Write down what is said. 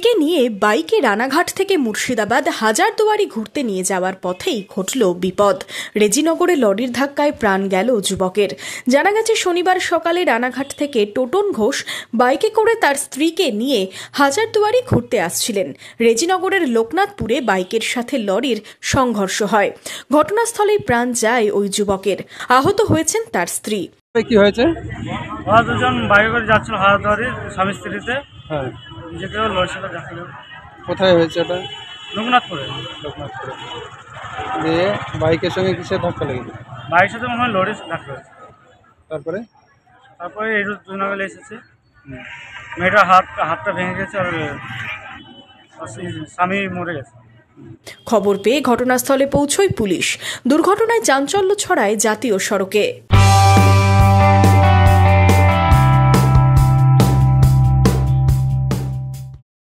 স্ত্রীকে নিয়ে বাইকে রানাঘাট থেকে মুর্শিদাবাদ হাজারদুয়ারি ঘুরতে নিয়ে যাওয়ার পথেই ঘটল বিপদ। রেজিনগরে লরির ধাক্কায় প্রাণ গেল যুবকের। জানা গেছে, শনিবার সকালে রানাঘাট থেকে টোটন ঘোষ বাইকে করে তার স্ত্রীকে নিয়ে হাজারদুয়ারি ঘুরতে আসছিলেন। রেজিনগরের লোকনাথপুরে বাইকের সাথে লরির সংঘর্ষ হয়। ঘটনাস্থলেই প্রাণ যায় ওই যুবকের। আহত হয়েছেন তার স্ত্রী। কি হয়েছে? ওরা দুজন বাইকে করে যাচ্ছিল হাজারদুয়ারি স্বামী স্ত্রীতে। হ্যাঁ, নিজেকে লরির সাথে দেখা গেল। কোথায় হয়েছে এটা? লোকনাথপুরে। লোকনাথপুরে। দিয়ে বাইকের সঙ্গে কিসের ধাক্কা লেগেছে? বাইকের সাথে মনে হয় লরির ধাক্কা হয়েছে। তারপরে এই দুজন আগে এসেছে। মেয়েটার হাতটা ভেঙে গেছে আর স্বামী মরে গেছে। খবর পেয়ে ঘটনাস্থলে পৌঁছয় পুলিশ। দুর্ঘটনায় চাঞ্চল্য ছড়ায় জাতীয় সড়কে।